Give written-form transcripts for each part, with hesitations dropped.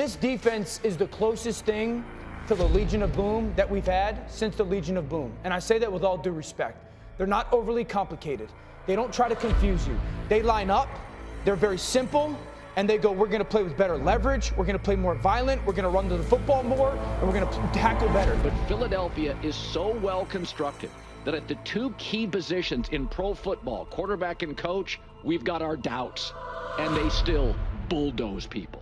This defense is the closest thing to the Legion of Boom that we've had since the Legion of Boom. And I say that with all due respect. They're not overly complicated. They don't try to confuse you. They line up, they're very simple, and they go, we're gonna play with better leverage, we're gonna play more violent, we're gonna run to the football more, and we're gonna tackle better. But Philadelphia is so well constructed that at the two key positions in pro football, quarterback and coach, we've got our doubts, and they still bulldoze people.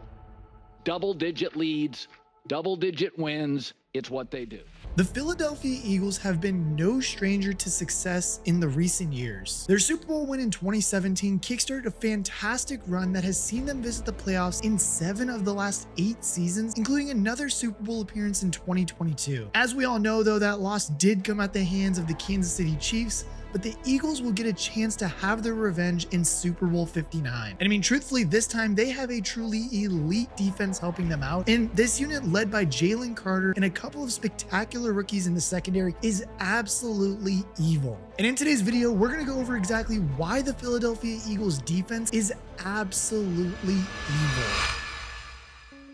Double-digit leads, double-digit wins, it's what they do. The Philadelphia Eagles have been no stranger to success in the recent years. Their Super Bowl win in 2017 kickstarted a fantastic run that has seen them visit the playoffs in 7 of the last 8 seasons, including another Super Bowl appearance in 2022. As we all know, though, that loss did come at the hands of the Kansas City Chiefs, but the Eagles will get a chance to have their revenge in Super Bowl 59. And I mean, truthfully, this time they have a truly elite defense helping them out. And this unit, led by Jaylen Carter and a couple of spectacular rookies in the secondary, is absolutely evil. And in today's video, we're going to go over exactly why the Philadelphia Eagles defense is absolutely evil.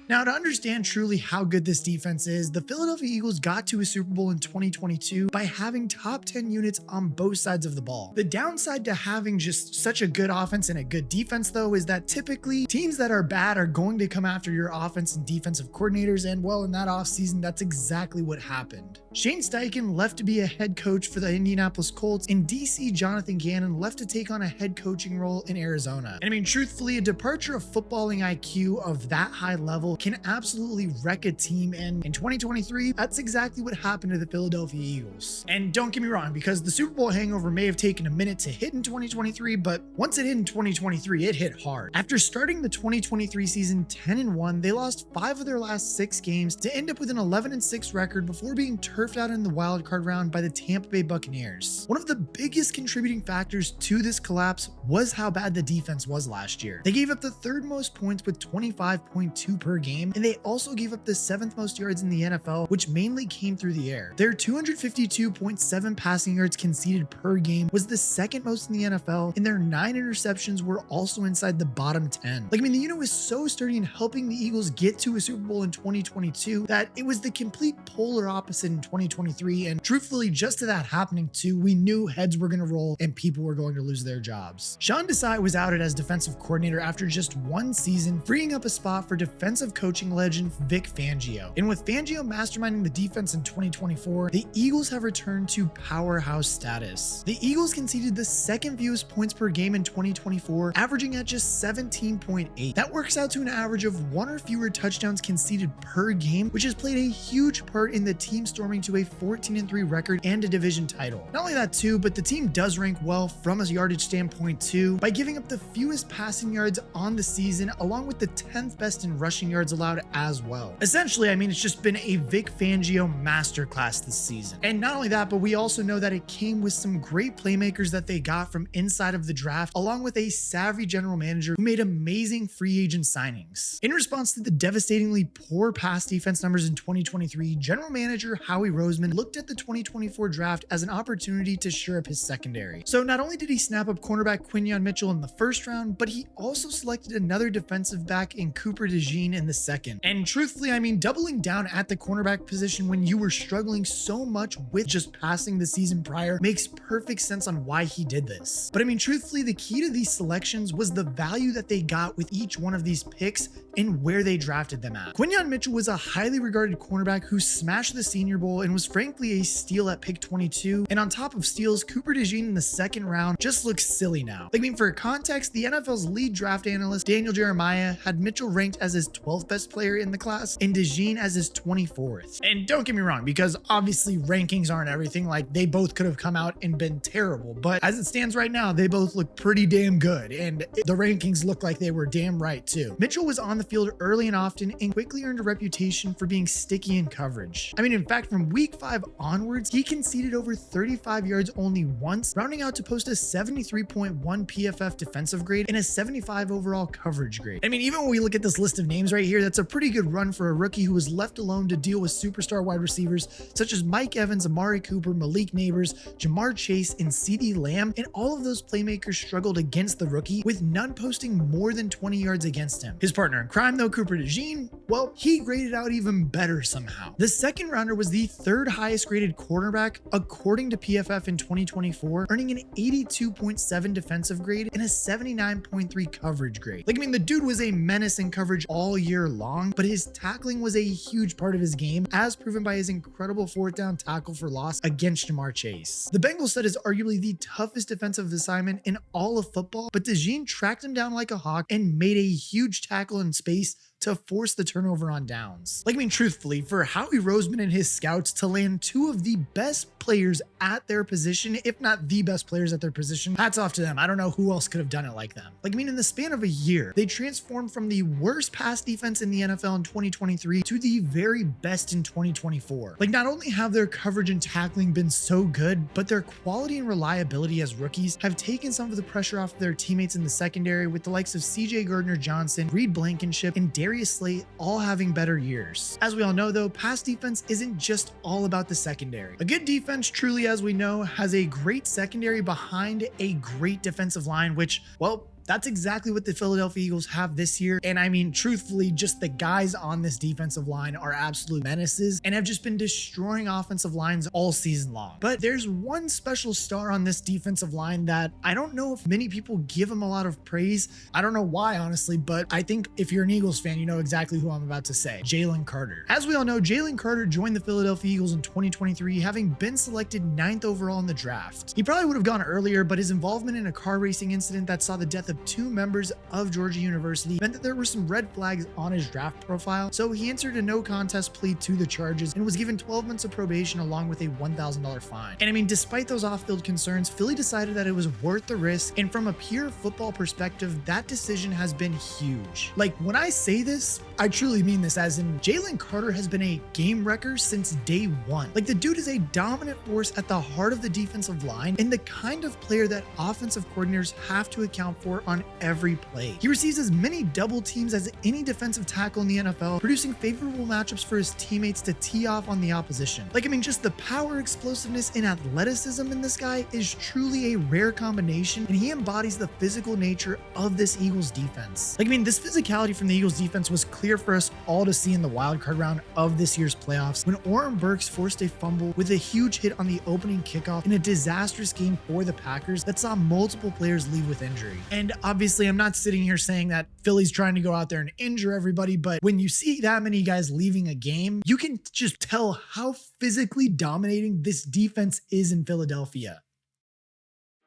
Now, to understand truly how good this defense is, the Philadelphia Eagles got to a Super Bowl in 2022 by having top 10 units on both sides of the ball. The downside to having just such a good offense and a good defense, though, is that typically teams that are bad are going to come after your offense and defensive coordinators, and well, in that offseason, that's exactly what happened. Shane Steichen left to be a head coach for the Indianapolis Colts, and DC Jonathan Gannon left to take on a head coaching role in Arizona. And I mean, truthfully, a departure of footballing IQ of that high level can absolutely wreck a team, and in 2023, that's exactly what happened to the Philadelphia Eagles. And don't get me wrong, because the Super Bowl hangover may have taken a minute to hit in 2023, but once it hit in 2023, it hit hard. After starting the 2023 season 10-1, they lost 5 of their last 6 games to end up with an 11-6 record before being turfed out in the wild card round by the Tampa Bay Buccaneers. One of the biggest contributing factors to this collapse was how bad the defense was last year. They gave up the 3rd most points with 25.2 per game, and they also gave up the 7th most yards in the NFL, which mainly came through the air. Their 252.7 passing yards conceded per game was the 2nd most in the NFL, and their 9 interceptions were also inside the bottom 10. Like, I mean, the unit was so sturdy in helping the Eagles get to a Super Bowl in 2022 that it was the complete polar opposite in 2023, and truthfully, just to that happening too, we knew heads were going to roll and people were going to lose their jobs. Sean Desai was outed as defensive coordinator after just 1 season, freeing up a spot for defensive coaching legend Vic Fangio. And with Fangio masterminding the defense in 2024, the Eagles have returned to powerhouse status. The Eagles conceded the 2nd fewest points per game in 2024, averaging at just 17.8. That works out to an average of 1 or fewer touchdowns conceded per game, which has played a huge part in the team storming to a 14-3 record and a division title. Not only that too, but the team does rank well from a yardage standpoint too, by giving up the fewest passing yards on the season, along with the 10th best in rushing yards allowed as well. Essentially, I mean, it's just been a Vic Fangio masterclass this season. And not only that, but we also know that it came with some great playmakers that they got from inside of the draft, along with a savvy general manager who made amazing free agent signings. In response to the devastatingly poor pass defense numbers in 2023, general manager Howie Roseman looked at the 2024 draft as an opportunity to shore up his secondary. So not only did he snap up cornerback Quinyon Mitchell in the 1st round, but he also selected another defensive back in Cooper DeJean in the 2nd. And truthfully, I mean, doubling down at the cornerback position when you were struggling so much with just passing the season prior makes perfect sense on why he did this. But I mean, truthfully, the key to these selections was the value that they got with each one of these picks and where they drafted them at. Quinyon Mitchell was a highly regarded cornerback who smashed the Senior Bowl and was frankly a steal at pick 22. And on top of steals, Cooper DeJean in the 2nd round just looks silly now. Like, I mean, for context, the NFL's lead draft analyst, Daniel Jeremiah, had Mitchell ranked as his 12th best player in the class and DeJean as his 24th. And don't get me wrong, because obviously rankings aren't everything. Like, they both could have come out and been terrible, but as it stands right now, they both look pretty damn good, and the rankings look like they were damn right too. Mitchell was on the field early and often and quickly earned a reputation for being sticky in coverage. I mean, in fact, from week 5 onwards, he conceded over 35 yards only once, rounding out to post a 73.1 PFF defensive grade and a 75 overall coverage grade. I mean, even when we look at this list of names right here, that's a pretty good run for a rookie who was left alone to deal with superstar wide receivers such as Mike Evans, Amari Cooper, Malik Neighbors, Jamar Chase, and CeeDee Lamb, and all of those playmakers struggled against the rookie, with none posting more than 20 yards against him. His partner in crime, though, Cooper DeJean, well, he graded out even better somehow. The second rounder was the third highest graded cornerback according to PFF in 2024, earning an 82.7 defensive grade and a 79.3 coverage grade. Like, I mean, the dude was a menace in coverage all year long, but his tackling was a huge part of his game, as proven by his incredible fourth down tackle for loss against Jamar Chase. The Bengals set is arguably the toughest defensive assignment in all of football, but DeJean tracked him down like a hawk and made a huge tackle in space to force the turnover on downs. Like, I mean, truthfully, for Howie Roseman and his scouts to land two of the best players at their position, if not the best players at their position, hats off to them. I don't know who else could have done it like them. Like, I mean, in the span of a year, they transformed from the worst pass defense in the NFL in 2023 to the very best in 2024. Like, not only have their coverage and tackling been so good, but their quality and reliability as rookies have taken some of the pressure off of their teammates in the secondary, with the likes of CJ Gardner-Johnson, Reed Blankenship, and Darius Slay all having better years. As we all know, though, pass defense isn't just all about the secondary. A good defense, truly, as we know, has a great secondary behind a great defensive line, which, well, that's exactly what the Philadelphia Eagles have this year. And I mean, truthfully, just the guys on this defensive line are absolute menaces and have just been destroying offensive lines all season long. But there's one special star on this defensive line that I don't know if many people give him a lot of praise. I don't know why, honestly, but I think if you're an Eagles fan, you know exactly who I'm about to say: Jaylen Carter. As we all know, Jaylen Carter joined the Philadelphia Eagles in 2023, having been selected 9th overall in the draft. He probably would have gone earlier, but his involvement in a car racing incident that saw the death of 2 members of Georgia University meant that there were some red flags on his draft profile, so he answered a no contest plea to the charges and was given 12 months of probation along with a $1,000 fine. And I mean, despite those off-field concerns, Philly decided that it was worth the risk, and from a pure football perspective, that decision has been huge. Like, when I say this, I truly mean this, as in Jaylen Carter has been a game wrecker since day one. Like, the dude is a dominant force at the heart of the defensive line and the kind of player that offensive coordinators have to account for on every play. He receives as many double teams as any defensive tackle in the NFL, producing favorable matchups for his teammates to tee off on the opposition. Like, I mean, just the power, explosiveness, and athleticism in this guy is truly a rare combination, and he embodies the physical nature of this Eagles defense. Like, I mean, this physicality from the Eagles defense was clear for us all to see in the wildcard round of this year's playoffs, when Oren Burks forced a fumble with a huge hit on the opening kickoff in a disastrous game for the Packers that saw multiple players leave with injury. And obviously, I'm not sitting here saying that Philly's trying to go out there and injure everybody, but when you see that many guys leaving a game, you can just tell how physically dominating this defense is in Philadelphia.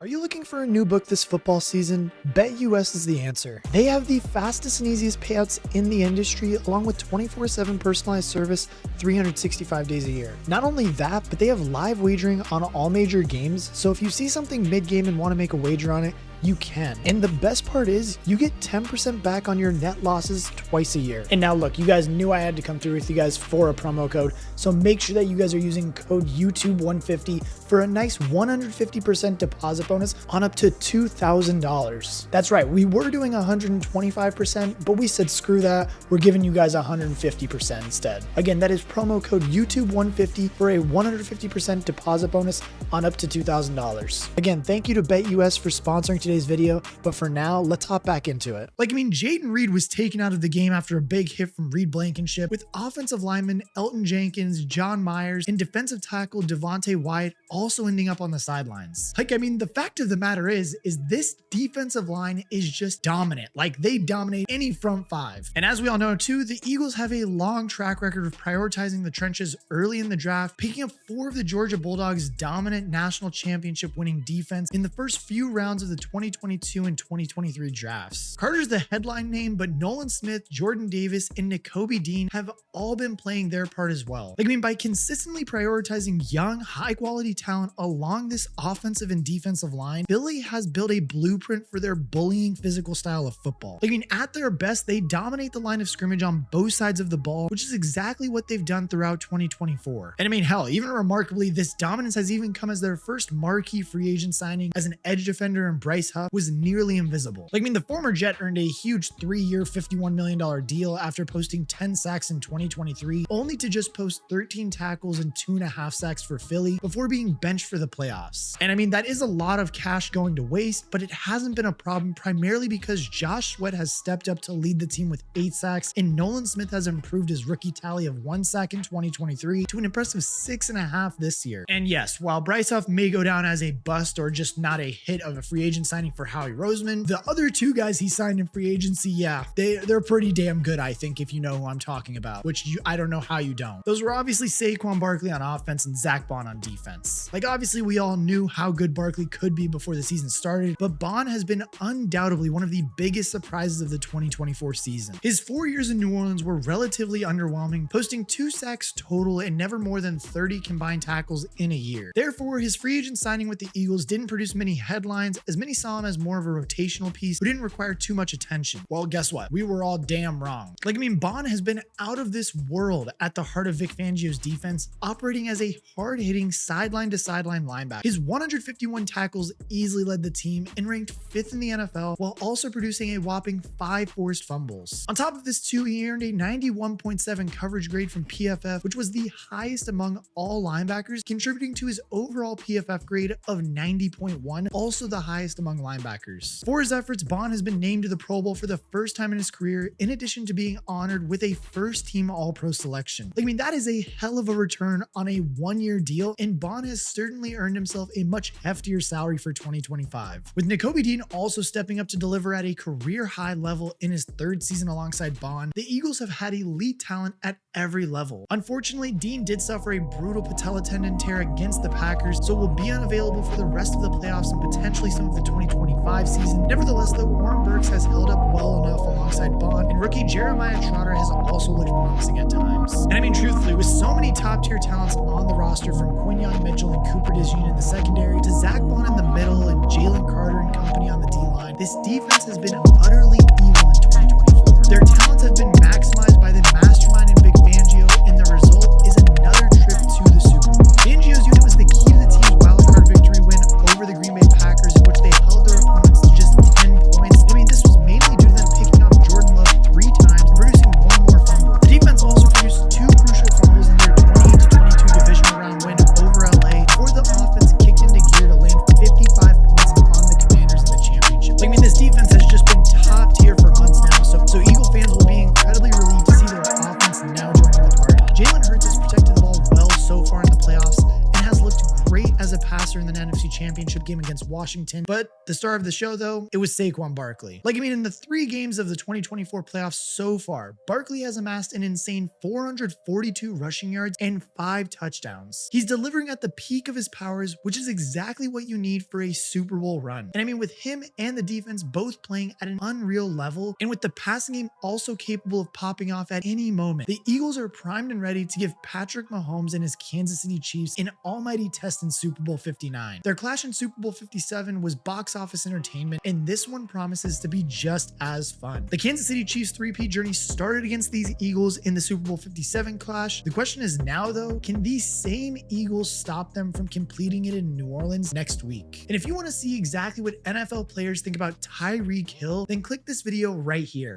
Are you looking for a new book this football season? BetUS is the answer. They have the fastest and easiest payouts in the industry, along with 24/7 personalized service 365 days a year. Not only that, but they have live wagering on all major games, so if you see something mid-game and want to make a wager on it, you can. And the best part is you get 10% back on your net losses twice a year. And now look, you guys knew I had to come through with you guys for a promo code, so make sure that you guys are using code YouTube150 for a nice 150% deposit bonus on up to $2,000. That's right, we were doing 125%, but we said screw that, we're giving you guys 150% instead. Again, that is promo code YouTube150 for a 150% deposit bonus on up to $2,000. Again, thank you to BetUS for sponsoring today's video, but for now, let's hop back into it. Like, I mean, Jayden Reed was taken out of the game after a big hit from Reed Blankenship, with offensive lineman Elton Jenkins, John Myers, and defensive tackle Devontae Wyatt also ending up on the sidelines. Like, I mean, the fact of the matter is this defensive line is just dominant. Like, they dominate any front five. And as we all know too, the Eagles have a long track record of prioritizing the trenches early in the draft, picking up 4 of the Georgia Bulldogs' dominant national championship winning defense in the first few rounds of the 2022 and 2023 drafts. Carter's the headline name, but Nolan Smith, Jordan Davis, and Nakobe Dean have all been playing their part as well. By consistently prioritizing young, high-quality talent along this offensive and defensive line, Philly has built a blueprint for their bullying physical style of football. At their best, they dominate the line of scrimmage on both sides of the ball, which is exactly what they've done throughout 2024. And hell, even remarkably, this dominance has even come as their first marquee free agent signing as an edge defender in Bryce Huff was nearly invisible. The former Jet earned a huge 3-year, $51 million deal after posting 10 sacks in 2023, only to just post 13 tackles and 2.5 sacks for Philly before being benched for the playoffs. And that is a lot of cash going to waste, but it hasn't been a problem primarily because Josh Sweat has stepped up to lead the team with 8 sacks, and Nolan Smith has improved his rookie tally of 1 sack in 2023 to an impressive 6.5 this year. And yes, while Bryce Huff may go down as a bust or just not a hit of a free agent signing for Howie Roseman, the other 2 guys he signed in free agency, yeah, they're pretty damn good, I think, if you know who I'm talking about, which I don't know how you don't. Those were obviously Saquon Barkley on offense and Zach Bond on defense. Obviously we all knew how good Barkley could be before the season started, but Bond has been undoubtedly one of the biggest surprises of the 2024 season. His 4 years in New Orleans were relatively underwhelming, posting 2 sacks total and never more than 30 combined tackles in a year. Therefore, his free agent signing with the Eagles didn't produce many headlines, as many saw him as more of a rotational piece who didn't require too much attention. Well, guess what? We were all damn wrong. Bond has been out of this world at the heart of Vic Fangio's defense, operating as a hard-hitting sideline-to-sideline linebacker. His 151 tackles easily led the team and ranked 5th in the NFL, while also producing a whopping 5 forced fumbles. On top of this too, he earned a 91.7 coverage grade from PFF, which was the highest among all linebackers, contributing to his overall PFF grade of 90.1, also the highest among linebackers. For his efforts, Bond has been named to the Pro Bowl for the first time in his career, in addition to being honored with a first-team All-Pro selection. That is a hell of a return on a 1-year deal, and Bond has certainly earned himself a much heftier salary for 2025. With Nakobe Dean also stepping up to deliver at a career-high level in his 3rd season alongside Bond, the Eagles have had elite talent at every level. Unfortunately, Dean did suffer a brutal patella tendon tear against the Packers, so will be unavailable for the rest of the playoffs and potentially some of the 2025 season. Nevertheless, though, Warren Burks has held up well enough alongside Bond, and rookie Jeremiah Trotter has also looked promising at times. And truthfully, with so many top-tier talents on the roster, from Quinyon Mitchell and Cooper DeJean in the secondary to Zach Bond in the middle and Jaylen Carter and company on the D-line, this defense has been utterly evil in 2024. Their talents have been maximized by the mastermind in Vic Fangio, and the result is another trip to the Super Bowl. Fangio's unit was the key to the team's wildcard victory win over the Green Bay Packers, in which they held their opponents to just 10 points. This was mainly due to them picking off Jordan Love 3 times and producing 1 more fumble. The defense also produced 2 crucial fumbles in their 28-22 divisional round win over LA before the offense kicked into gear to land 55 points on the Commanders in the championship. This defense has just been top tier for months now, so Eagle fans will be incredibly relieved to see their offense now joining the party. Jalen Hurts has protected the ball well so far in the playoffs and has looked great as a passer in the NFC Championship game against Washington, but the star of the show, though, it was Saquon Barkley. In the 3 games of the 2024 playoffs so far, Barkley has amassed an insane 442 rushing yards and 5 touchdowns. He's delivering at the peak of his powers, which is exactly what you need for a Super Bowl run. And with him and the defense both playing at an unreal level, and with the passing game also capable of popping off at any moment, the Eagles are primed and ready to give Patrick Mahomes and his Kansas City Chiefs an almighty test in Super Bowl 59. Their clash in Super Bowl 57 was box office entertainment, and this one promises to be just as fun. The Kansas City Chiefs three-peat journey started against these Eagles in the Super Bowl 57 clash. The question is now, though, can these same Eagles stop them from completing it in New Orleans next week? And if you want to see exactly what NFL players think about Tyreek Hill, then click this video right here.